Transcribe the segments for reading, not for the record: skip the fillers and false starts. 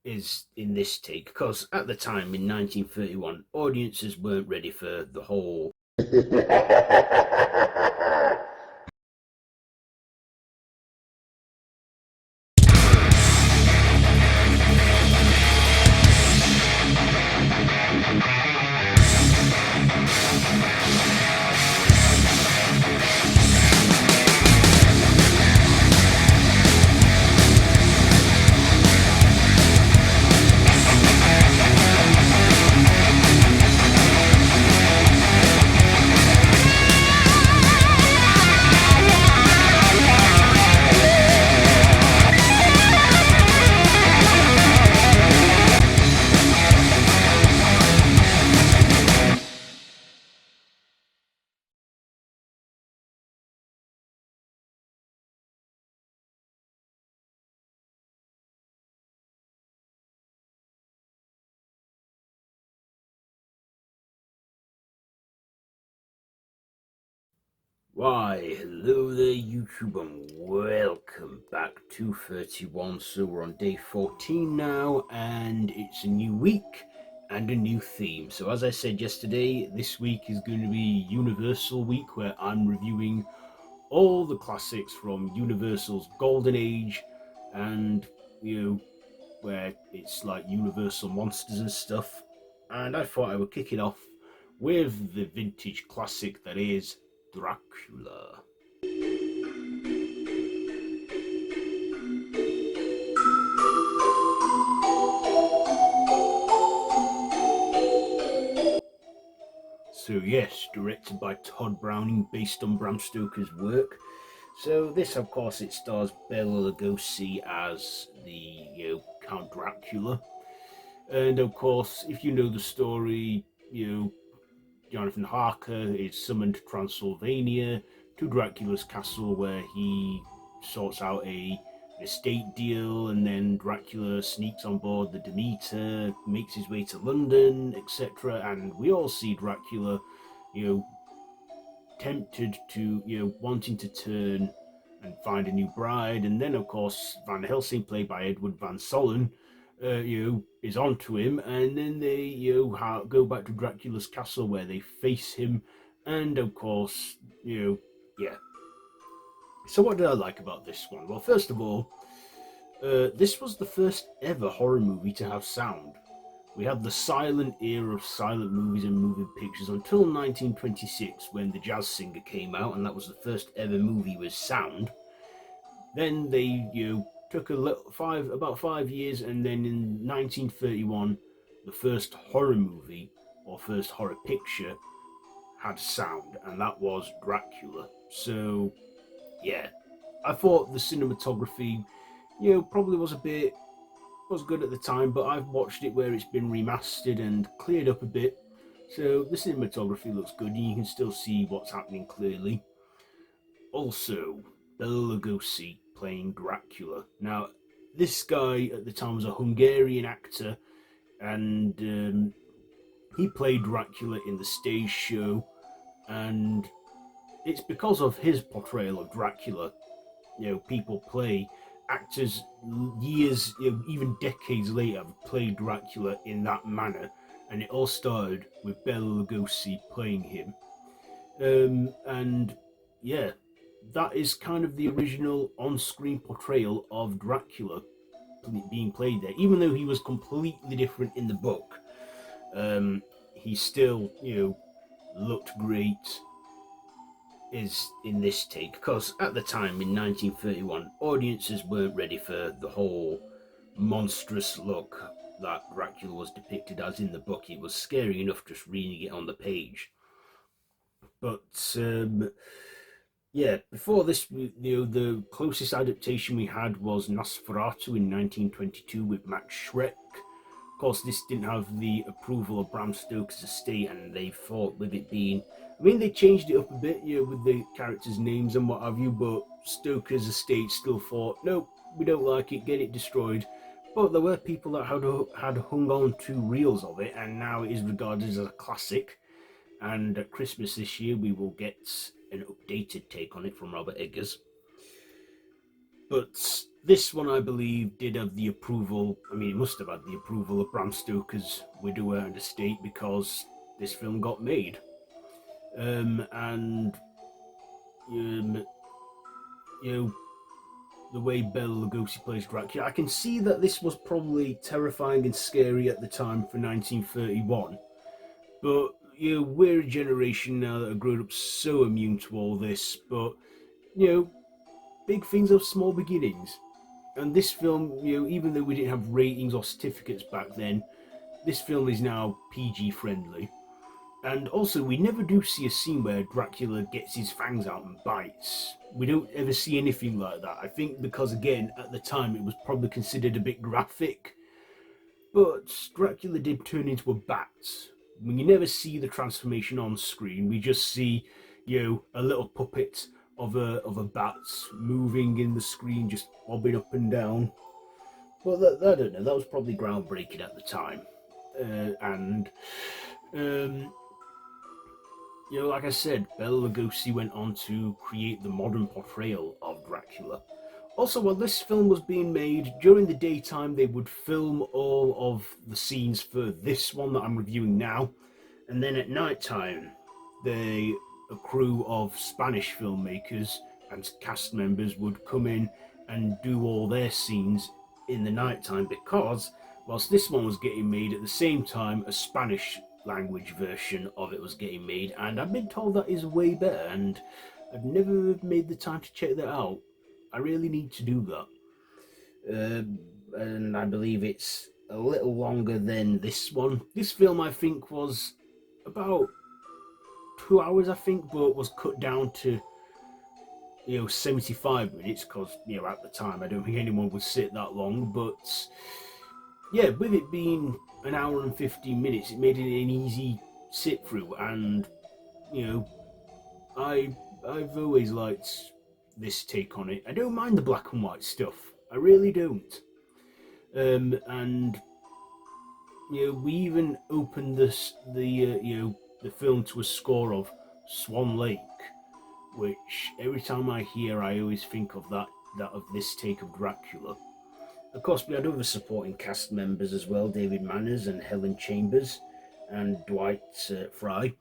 is in this take, because at the time in 1931, audiences weren't ready for the whole. Why, hello there, YouTube, and welcome back to 31. So we're on day 14 now, and it's a new week and a new theme. So, as I said yesterday, this week is going to be Universal Week, where I'm reviewing all the classics from Universal's Golden Age, and you know, where it's like Universal monsters and stuff. And I thought I would kick it off with the vintage classic that is Dracula. So yes, directed by Todd Browning, based on Bram Stoker's work. So this, of course, it stars Bela Lugosi as the Count Dracula, and of course, if you know the story, Jonathan Harker is summoned to Transylvania to Dracula's castle, where he sorts out an estate deal, and then Dracula sneaks on board the Demeter, makes his way to London, etc. And we all see Dracula, you know, tempted to, wanting to turn and find a new bride. And then, of course, Van Helsing, played by Edward Van Sollen, is onto him. And then they, go back to Dracula's castle where they face him. And, of course, yeah. So, what did I like about this one? Well, first of all, this was the first ever horror movie to have sound. We had the silent era of silent movies and moving pictures until 1926, when The Jazz Singer came out, and that was the first ever movie with sound. Then they, took about 5 years, and then in 1931, the first horror movie or first horror picture had sound, and that was Dracula. So, yeah, I thought the cinematography, probably was good at the time, but I've watched it where it's been remastered and cleared up a bit. So the cinematography looks good, and you can still see what's happening clearly. Also, Bela Lugosi playing Dracula. Now, this guy at the time was a Hungarian actor, and he played Dracula in the stage show, and it's because of his portrayal of Dracula, people play actors years, even decades later, have played Dracula in that manner, and it all started with Bela Lugosi playing him. And yeah, that is kind of the original on-screen portrayal of Dracula being played there. Even though he was completely different in the book, he still, looked great is in this take, because at the time in 1931, audiences weren't ready for the whole monstrous look that Dracula was depicted as in the book. It was scary enough just reading it on the page. But yeah, before this, the closest adaptation we had was Nosferatu in 1922 with Max Schreck. Of course, this didn't have the approval of Bram Stoker's estate, and they thought with it being, I mean, they changed it up a bit, with the characters' names and what have you, but Stoker's estate still thought, nope, we don't like it, get it destroyed. But there were people that had hung on to reels of it, and now it is regarded as a classic. And at Christmas this year, we will get an updated take on it from Robert Eggers. But this one, I believe, did have the approval. I mean, it must have had the approval of Bram Stoker's widower and estate, because this film got made. And you know, the way Bela Lugosi plays Dracula, I can see that this was probably terrifying and scary at the time for 1931. But we're a generation now that are grown up so immune to all this. But big things have small beginnings. And this film, even though we didn't have ratings or certificates back then, this film is now PG friendly. And also, we never do see a scene where Dracula gets his fangs out and bites. We don't ever see anything like that. I think because, again, at the time it was probably considered a bit graphic. But Dracula did turn into a bat. When you never see the transformation on screen, we just see, a little puppet of a bat moving in the screen, just bobbing up and down. Well, I don't know. That was probably groundbreaking at the time, and like I said, Bela Lugosi went on to create the modern portrayal of Dracula. Also, while this film was being made, during the daytime they would film all of the scenes for this one that I'm reviewing now, and then at night time, a crew of Spanish filmmakers and cast members would come in and do all their scenes in the night time, because whilst this one was getting made, at the same time a Spanish language version of it was getting made, and I've been told that is way better, and I've never made the time to check that out. I really need to do that. And I believe it's a little longer than this one. This film, I think, was about 2 hours, I think, but was cut down to 75 minutes, because at the time I don't think anyone would sit that long. But yeah, with it being an hour and 15 minutes, it made it an easy sit through. And I've always liked this take on it. I don't mind the black and white stuff. I really don't. And we even opened the film to a score of Swan Lake, which every time I hear, I always think of that of this take of Dracula. Of course, we had other supporting cast members as well: David Manners and Helen Chambers and Dwight Fry.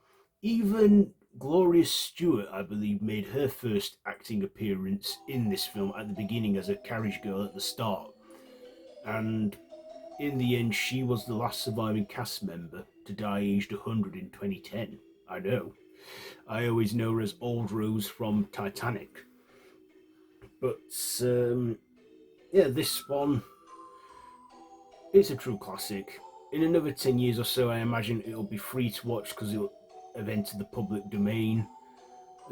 Even Gloria Stewart, I believe, made her first acting appearance in this film at the beginning as a carriage girl at the start. And in the end, she was the last surviving cast member to die aged 100 in 2010. I know. I always know her as Old Rose from Titanic. But, this one, it's a true classic. In another 10 years or so, I imagine it'll be free to watch because it'll have entered the public domain.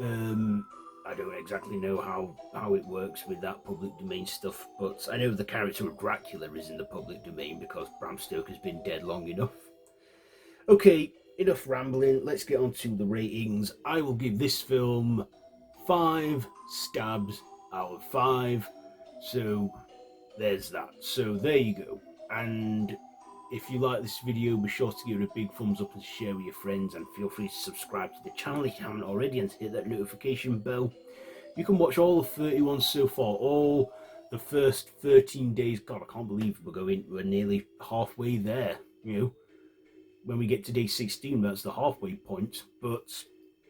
I don't exactly know how it works with that public domain stuff, but I know the character of Dracula is in the public domain because Bram Stoker's been dead long enough. Okay, enough rambling, let's get on to the ratings. I will give this film 5 stabs out of 5, so there's that. So there you go. And if you like this video, be sure to give it a big thumbs up and share with your friends, and feel free to subscribe to the channel if you haven't already, and hit that notification bell. You can watch all the 31 so far, all the first 13 days. God, I can't believe we're nearly halfway there. When we get to day 16, that's the halfway point. But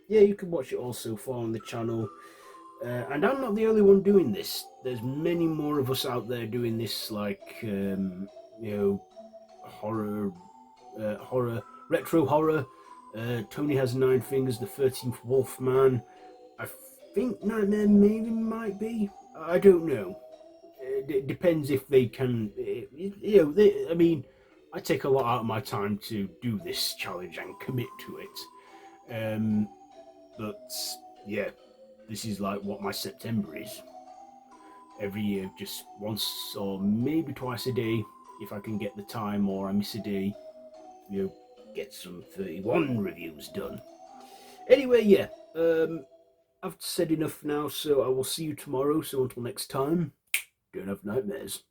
yeah, you can watch it all so far on the channel. And I'm not the only one doing this. There's many more of us out there doing this, like horror, retro horror. Tony Has 9 Fingers, The 13th Wolfman. I think Nightmare maybe might be. I don't know. It depends if they can. I take a lot out of my time to do this challenge and commit to it. But yeah, this is like what my September is. Every year, just once or maybe twice a day, if I can get the time, or I miss a day, get some 31 reviews done. Anyway, yeah, I've said enough now, so I will see you tomorrow. So until next time, don't have nightmares.